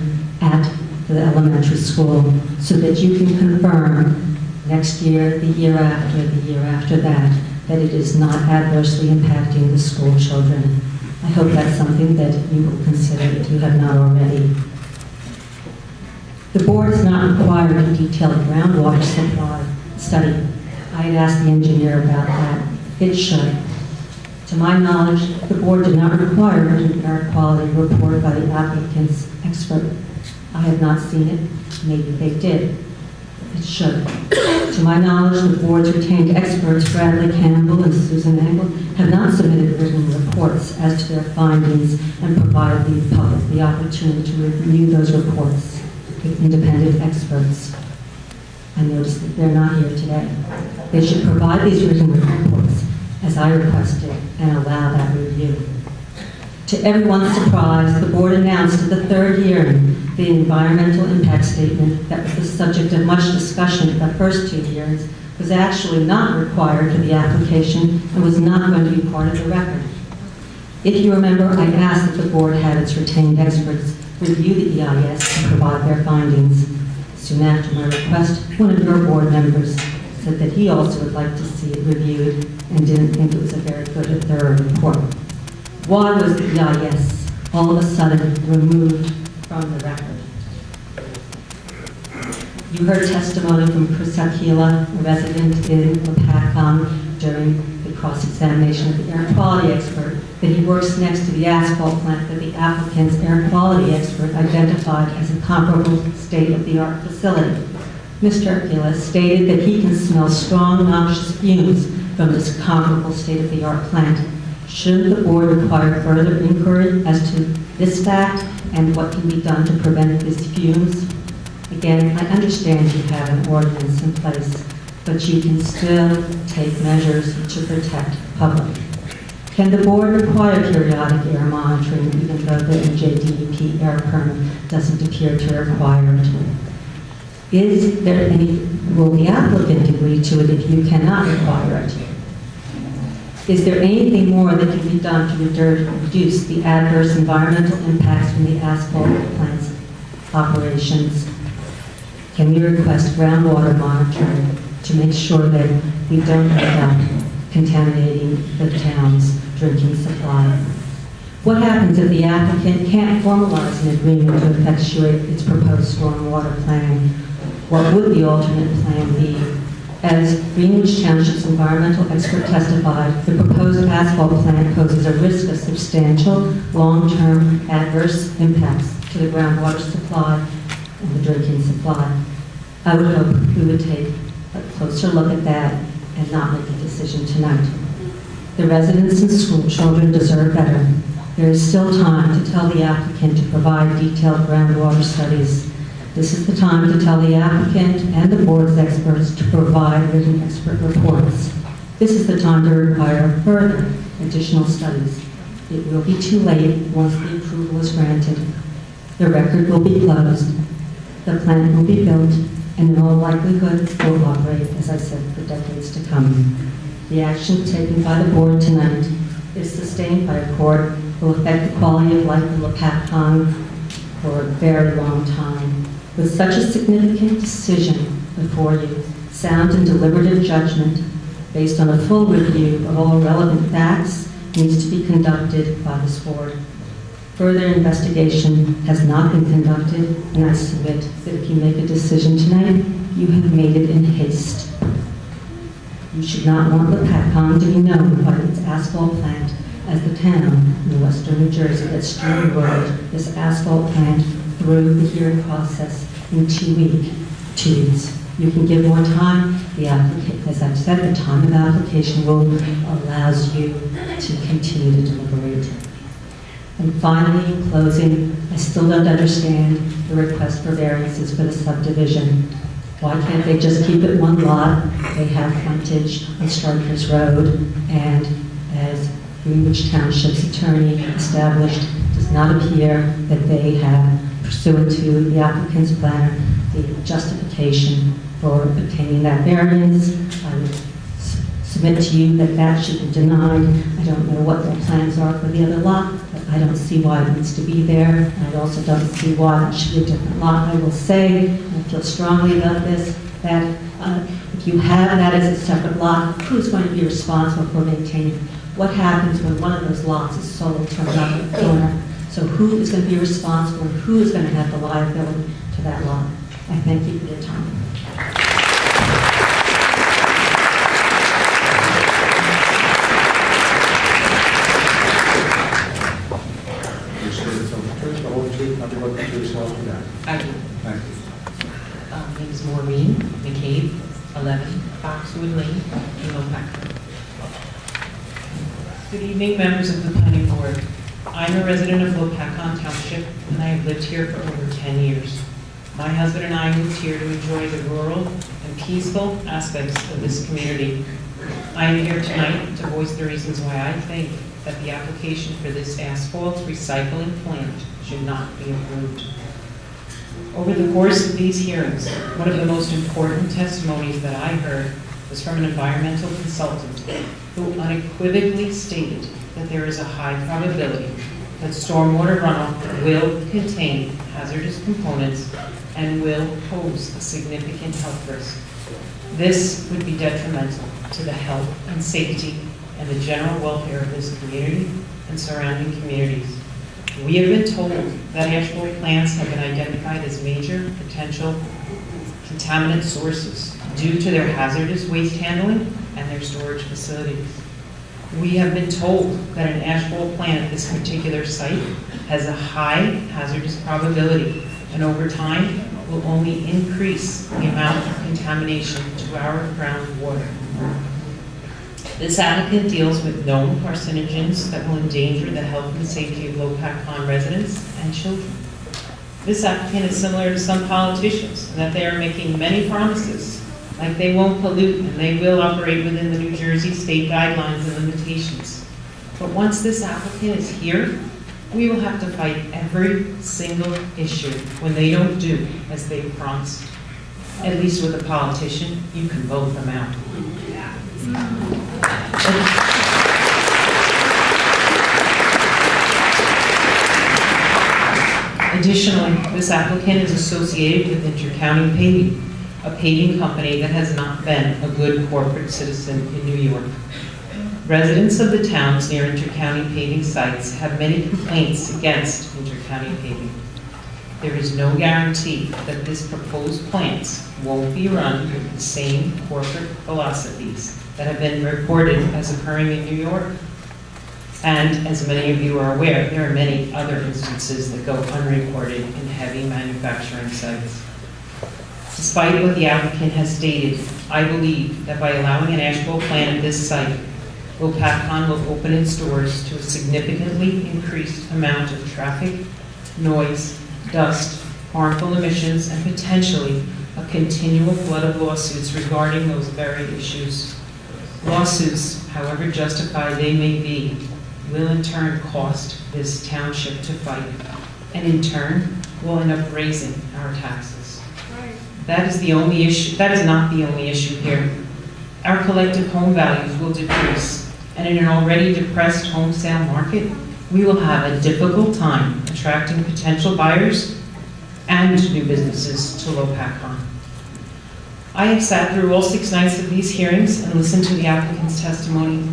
at the elementary school so that you can confirm next year, the year after that it is not adversely impacting the school children. I hope that's something that you will consider if you have not already. The board is not required a detailed groundwater supply study. I had asked the engineer about that. It should. To my knowledge, the board did not require an air quality report by the applicant's expert. I have not seen it. Maybe they did. It should. To my knowledge, the board's retained experts, Bradley Campbell and Susan Engel, have not submitted written reports as to their findings and provided the public the opportunity to review those reports with independent experts. I noticed that they're not here today. They should provide these written reports as I requested and allow that review. To everyone's surprise, the board announced at the third hearing the environmental impact statement that was the subject of much discussion at the first 2 hearings was actually not required for the application and was not going to be part of the record. If you remember, I asked that the board have its retained experts review the EIS and provide their findings. Soon after my request, one of your board members said that he also would like to see it reviewed and didn't think it was a very good or thorough report. Why was the EIS all of a sudden removed from the record? You heard testimony from Chris Aquila, a resident in Lopatcong, during the cross-examination of the air quality expert, that he works next to the asphalt plant that the applicant's air quality expert identified as a comparable state-of-the-art facility. Mr. Aquila stated that he can smell strong, noxious fumes from this comparable state-of-the-art plant. Should the board require further inquiry as to this fact and what can be done to prevent these fumes? Again, I understand you have an ordinance in place, but you can still take measures to protect the public. Can the board require periodic air monitoring even though the NJDEP air permit doesn't appear to require it? Will the applicant agree to it if you cannot require it? Is there anything more that can be done to reduce the adverse environmental impacts from the asphalt plant's operations? Can we request groundwater monitoring to make sure that we don't end up contaminating the town's drinking supply? What happens if the applicant can't formalize an agreement to effectuate its proposed stormwater plan? What would the alternate plan be? As Greenwich Township's environmental expert testified, the proposed asphalt plant poses a risk of substantial, long-term adverse impacts to the groundwater supply and the drinking supply. I would hope we would take a closer look at that and not make a decision tonight. The residents and school children deserve better. There is still time to tell the applicant to provide detailed groundwater studies. This is the time to tell the applicant and the board's experts to provide written expert reports. This is the time to require further additional studies. It will be too late once the approval is granted. The record will be closed. The plant will be built and in all likelihood will operate, as I said, for decades to come. The action taken by the board tonight, if sustained by a court, will affect the quality of life in Lopatcong for a very long time. With such a significant decision before you, sound and deliberative judgment based on a full review of all relevant facts needs to be conducted by this board. Further investigation has not been conducted, and I submit that if you make a decision tonight, you have made it in haste. You should not want Lopatcong to be known by its asphalt plant as the town in western New Jersey that steamrolled this asphalt plant through the hearing process in 2 weeks. You can give more time. The applicant, as I've said, the time of application rule allows you to continue to deliberate. And finally, in closing, I still don't understand the request for variances for the subdivision. Why can't they just keep it one lot? They have frontage on Strikers Road, and as Greenwich Township's attorney established, it does not appear that they have, pursuant to the applicant's plan, the justification for obtaining that variance. I would submit to you that that should be denied. I don't know what their plans are for the other lot, but I don't see why it needs to be there. And I also don't see why it should be a different lot. I will say, and I feel strongly about this, that if you have that as a separate lot, who's going to be responsible for maintaining it? What happens when one of those lots is sold, turns out the corner? So who is going to be responsible and who is going to have the liability to that lot? I thank you for your time. You swear to tell the truth, the whole truth, nothing but the truth, so help you God. I do. Thank you. My name is Maureen McCabe, 11 Foxwood Lane, in Lopatcong. Good evening, members of the planning board. I'm a resident of Lopatcong Township, and I have lived here for over 10 years. My husband and I moved here to enjoy the rural and peaceful aspects of this community. I am here tonight to voice the reasons why I think that the application for this asphalt recycling plant should not be approved. Over the course of these hearings, one of the most important testimonies that I heard was from an environmental consultant who unequivocally stated that there is a high probability that stormwater runoff will contain hazardous components and will pose a significant health risk. This would be detrimental to the health and safety and the general welfare of this community and surrounding communities. We have been told that asphalt plants have been identified as major potential contaminant sources due to their hazardous waste handling and their storage facilities. We have been told that an asphalt plant at this particular site has a high hazardous probability and over time will only increase the amount of contamination to our groundwater. This applicant deals with known carcinogens that will endanger the health and safety of Lopatcong residents and children. This applicant is similar to some politicians in that they are making many promises, like they won't pollute and they will operate within the New Jersey state guidelines and limitations. But once this applicant is here, we will have to fight every single issue when they don't do as they promised. At least with a politician, you can vote them out. Additionally, this applicant is associated with Intercounty Paving, a paving company that has not been a good corporate citizen in New York. Residents of the towns near Intercounty Paving sites have many complaints against Intercounty Paving. There is no guarantee that this proposed plants won't be run with the same corporate philosophies that have been reported as occurring in New York. And as many of you are aware, there are many other instances that go unreported in heavy manufacturing sites. Despite what the applicant has stated, I believe that by allowing an asphalt plant at this site, Lopatcong will open its doors to a significantly increased amount of traffic, noise, dust, harmful emissions, and potentially a continual flood of lawsuits regarding those very issues. Lawsuits, however justified they may be, will in turn cost this township to fight, and in turn will end up raising our taxes. That is the only issue. That is not the only issue here. Our collective home values will decrease, and in an already depressed home sale market, we will have a difficult time attracting potential buyers and new businesses to Lopatcong. I have sat through all 6 nights of these hearings and listened to the applicant's testimony.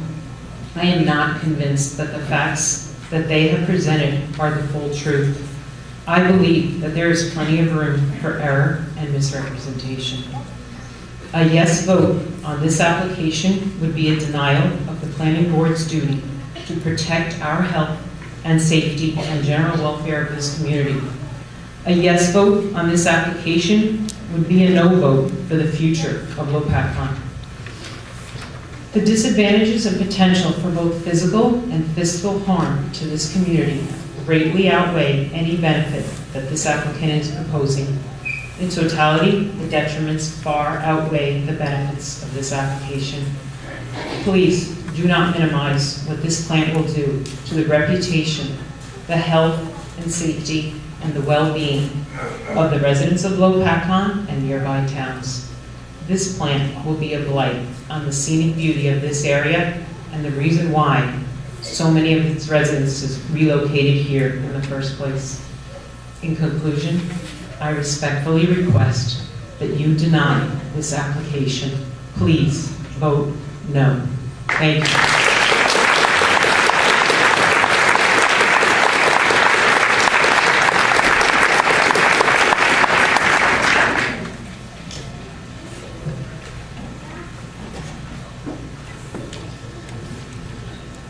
I am not convinced that the facts that they have presented are the full truth. I believe that there is plenty of room for error and misrepresentation. A yes vote on this application would be a denial of the planning board's duty to protect our health and safety and general welfare of this community. A yes vote on this application would be a no vote for the future of Lopatcong. The disadvantages and potential for both physical and fiscal harm to this community greatly outweigh any benefit that this applicant is proposing. In totality, the detriments far outweigh the benefits of this application. Please do not minimize what this plant will do to the reputation, the health and safety, and the well-being of the residents of Lopatcong and nearby towns. This plant will be a blight on the scenic beauty of this area and the reason why so many of its residents relocated here in the first place. In conclusion, I respectfully request that you deny this application. Please vote no. Thank you.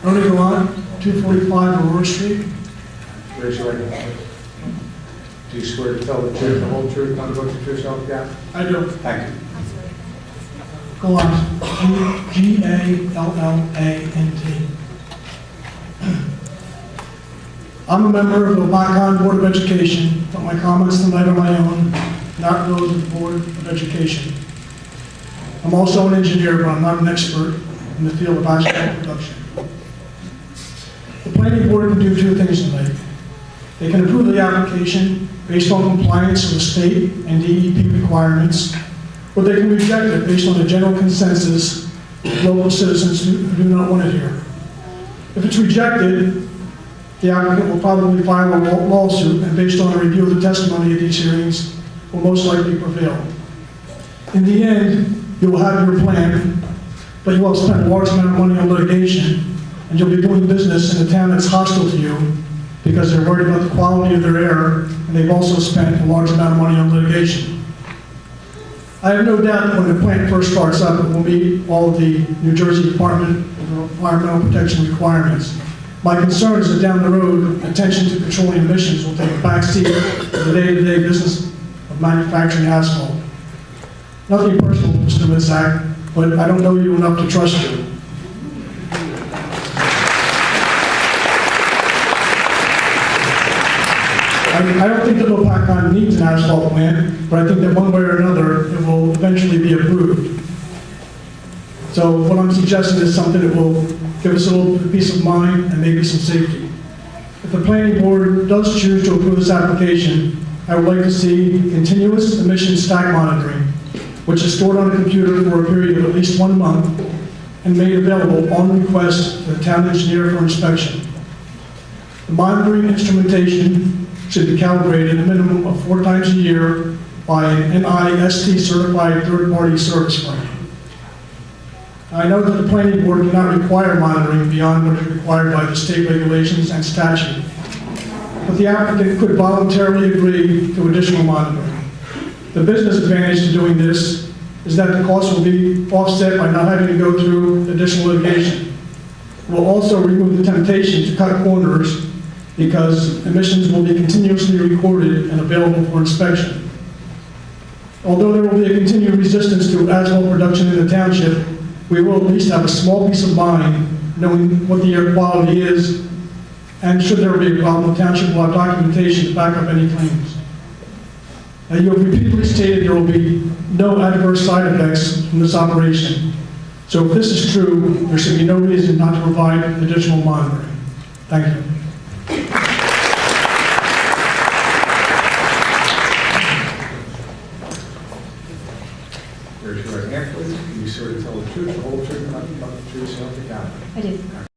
Tony Gallant, 245 Aurora Street. Raise your right hand. Do you swear to tell the truth, the whole truth, nothing but the truth, so help you God? I do. Thank you. Gallant, Gallant. I'm a member of the Lopatcong Board of Education, but my comments tonight are my own, not those of the Board of Education. I'm also an engineer, but I'm not an expert in the field of asphalt production. The planning board can do two things tonight. They can approve the application based on compliance with state and DEP requirements, or they can reject it based on the general consensus of local citizens who do not want it here. If it's rejected, the applicant will probably file a lawsuit, and based on a review of the testimony at these hearings, will most likely prevail. In the end, you will have your plan, but you will have spent a large amount of money on litigation, and you'll be doing business in a town that's hostile to you because they're worried about the quality of their air, and they've also spent a large amount of money on litigation. I have no doubt that when the plant first starts up, it will meet all of the New Jersey Department of Environmental Protection requirements. My concern is that down the road, attention to petroleum emissions will take a backseat to the day-to-day business of manufacturing asphalt. Nothing personal, Mr. Mitzak, but I don't know you enough to trust you. I don't think that Lopatcong needs an asphalt plant, but I think that one way or another, it will eventually be approved. So what I'm suggesting is something that will give us a little peace of mind and maybe some safety. If the planning board does choose to approve this application, I would like to see continuous emission stack monitoring, which is stored on a computer for a period of at least 1 month and made available on request to the town engineer for inspection. The monitoring instrumentation should be calibrated a minimum of 4 times a year by an NIST certified third-party service firm. I know that the planning board cannot require monitoring beyond what is required by the state regulations and statute, but the applicant could voluntarily agree to additional monitoring. The business advantage to doing this is that the cost will be offset by not having to go through additional litigation. It will also remove the temptation to cut corners because emissions will be continuously recorded and available for inspection. Although there will be a continued resistance to asphalt production in the township, we will at least have a small peace of mind knowing what the air quality is, and should there be a problem, the township will have documentation to back up any claims. Now, you have repeatedly stated there will be no adverse side effects from this operation. So if this is true, there should be no reason not to provide additional monitoring. Thank you. Raise your right hand, please. You swear to tell the truth, the whole truth, and nothing but the truth, so help you God. I do.